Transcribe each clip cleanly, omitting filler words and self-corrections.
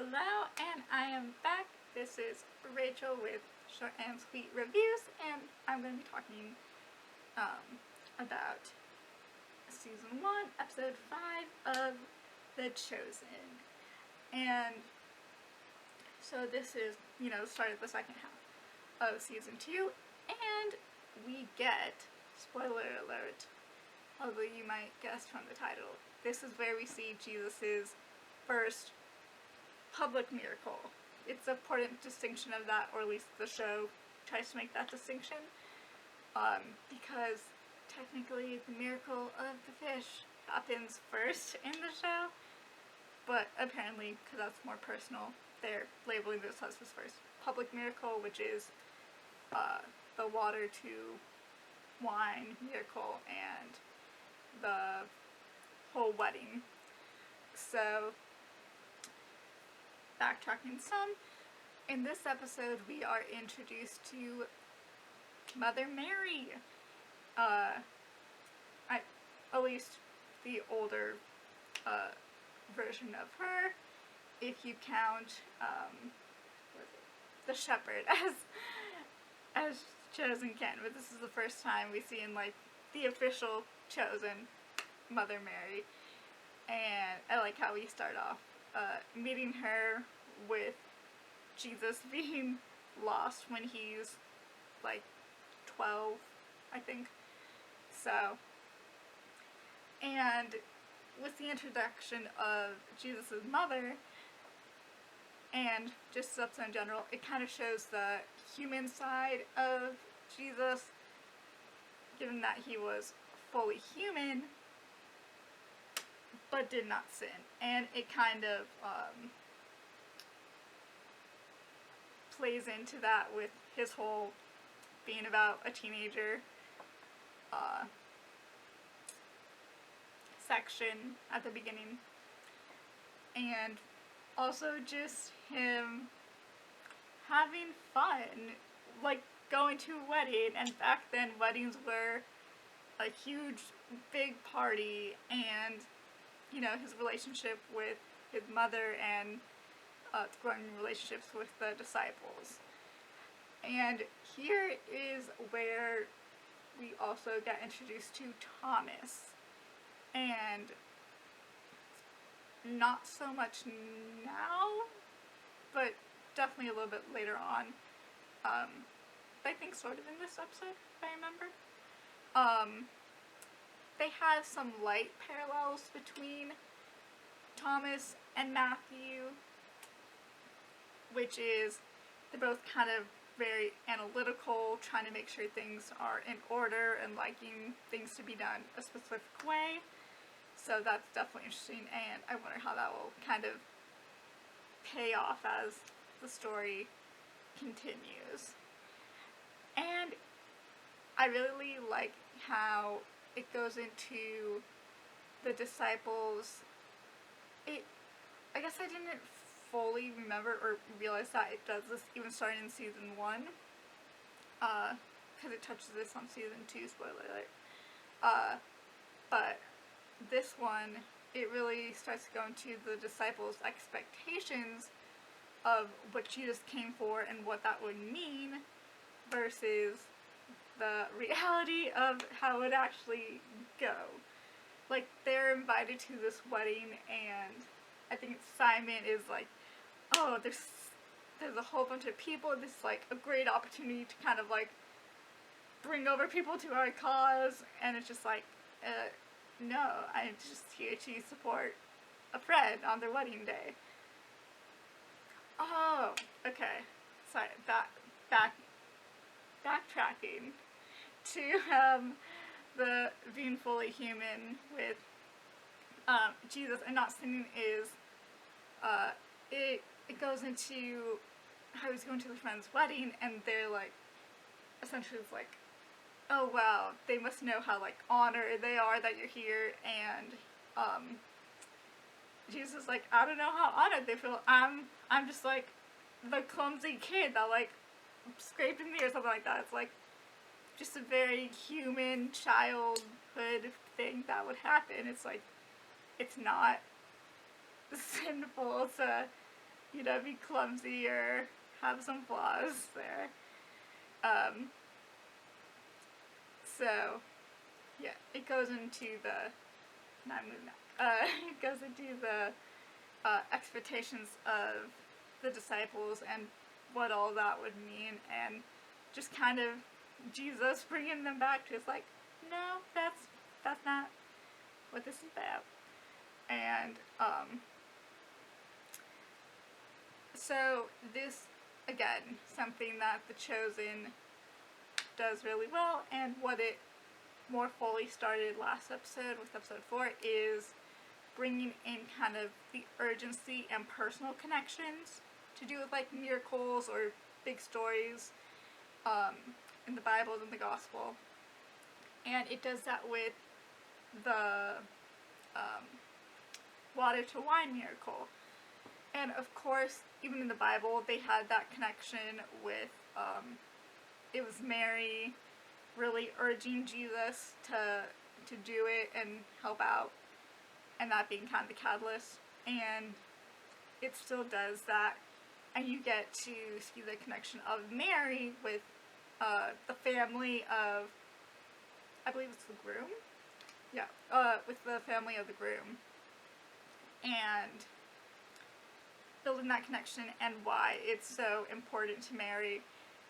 Hello, and I am back. This is Rachel with ShortNSweet reviews, and I'm going to be talking about season 1, episode 5 of The Chosen. And so this is, the start of the second half of season 2, and we get, spoiler alert, although you might guess from the title, this is where we see Jesus' first public miracle. It's an important distinction of that, or at least the show tries to make that distinction, because technically the miracle of the fish happens first in the show, but apparently, because that's more personal, they're labeling this as his first public miracle, which is the water to wine miracle and the whole wedding. So, backtracking some, in this episode we are introduced to Mother Mary. At least the older version of her, if you count the shepherd as chosen Ken, but this is the first time we see in the official chosen Mother Mary. And I like how we start off meeting her with Jesus being lost when he's 12, I think. So, and with the introduction of Jesus' mother and just this episode in general, it kind of shows the human side of Jesus, given that he was fully human but did not sin. And it kind of plays into that with his whole being about a teenager section at the beginning. And also just him having fun, going to a wedding, and back then weddings were a huge, big party, and his relationship with his mother and growing relationships with the disciples. And here is where we also get introduced to Thomas, and not so much now, but definitely a little bit later on. I think sort of in this episode, if I remember. They have some light parallels between Thomas and Matthew, which is they're both kind of very analytical, trying to make sure things are in order and liking things to be done a specific way. So that's definitely interesting, and I wonder how that will kind of pay off as the story continues. And I really like how it goes into the disciples. I guess I didn't fully remember or realize that it does this even starting in season 1, because it touches this on season 2, spoiler alert. But this one, it really starts to go into the disciples' expectations of what Jesus came for and what that would mean versus the reality of how it actually go. They're invited to this wedding, and I think Simon is oh, there's a whole bunch of people, this is a great opportunity to kind of bring over people to our cause, and it's just no, I'm just here to support a friend on their wedding day. Oh, okay, sorry, backtracking to the being fully human with Jesus and not sinning is it goes into how he's going to the friend's wedding, and they're essentially it's oh wow, they must know how honored they are that you're here, and Jesus is I don't know how honored they feel. I'm just the clumsy kid that scraped in me or something like that. It's just a very human childhood thing that would happen. It's it's not sinful to you know, be clumsy or have some flaws there. So, yeah, it goes into the, not moving back, it goes into the expectations of the disciples and what all that would mean, and just kind of Jesus bringing them back to, it's like, no, that's not what this is about. And so this, again, something that The Chosen does really well, and what it more fully started last episode with episode 4 is bringing in kind of the urgency and personal connections to do with like miracles or big stories in the Bible and the Gospel. And it does that with the water to wine miracle. And of course, even in the Bible, they had that connection with, it was Mary really urging Jesus to do it and help out, and that being kind of the catalyst. And it still does that, and you get to see the connection of Mary with the family of, I believe it's the groom? Yeah, with the family of the groom. And building that connection and why it's so important to Mary.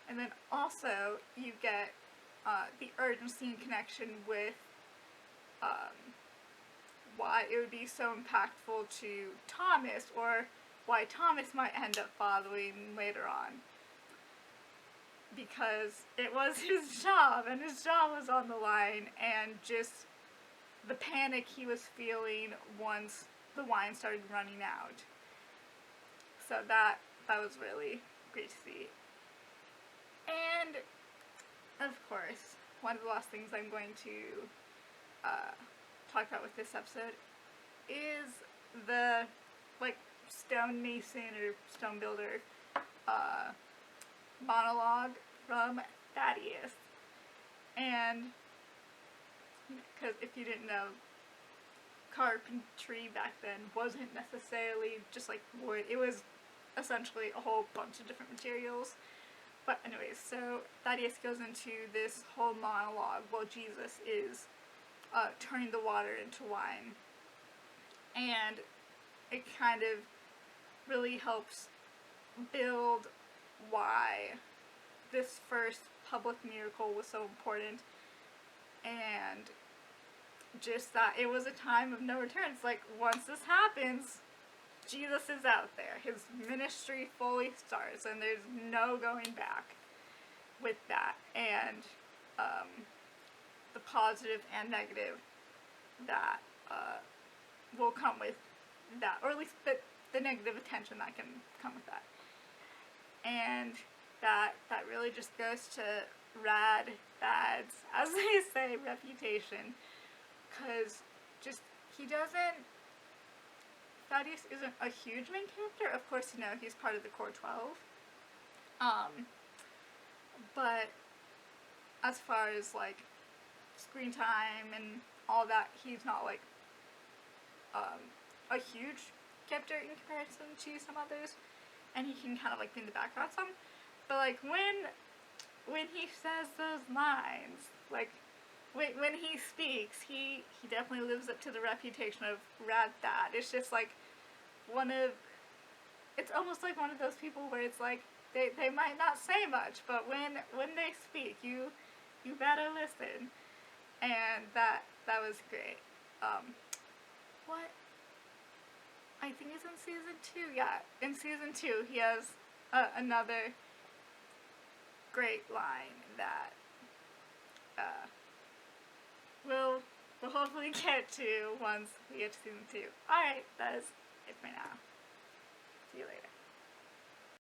And then also you get the urgency and connection with why it would be so impactful to Thomas, or why Thomas might end up following later on. Because it was his job, and his job was on the line, and just the panic he was feeling once the wine started running out. So that was really great to see. And, of course, one of the last things I'm going to talk about with this episode is the, like, stonemason or stone builder monologue from Thaddeus. And, because if you didn't know, carpentry back then wasn't necessarily just like wood. It was essentially a whole bunch of different materials. But anyways, so Thaddeus goes into this whole monologue while Jesus is turning the water into wine. And it kind of really helps build why this first public miracle was so important, and just that it was a time of no return. It's like, once this happens, Jesus is out there. His ministry fully starts, and there's no going back with that. And the positive and negative that will come with that, or at least the negative attention that can come with that. And that really just goes to Rad Thad's, as they say, reputation. Because just, Thaddeus isn't a huge main character. Of course, you know, he's part of the core 12. But as far as, like, screen time and all that, he's not, like, a huge character in comparison to some others. And he can kind of, like, be in the background some. But, like, when he says those lines, like, when he speaks, he definitely lives up to the reputation of Rad Thad. It's just like it's almost like one of those people where it's like they might not say much, but when they speak, you better listen. And that was great. What? I think it's in season 2. Yeah, in season 2 he has another great line that we'll hopefully get to once we get to season 2. Alright, that is it for now. See you later.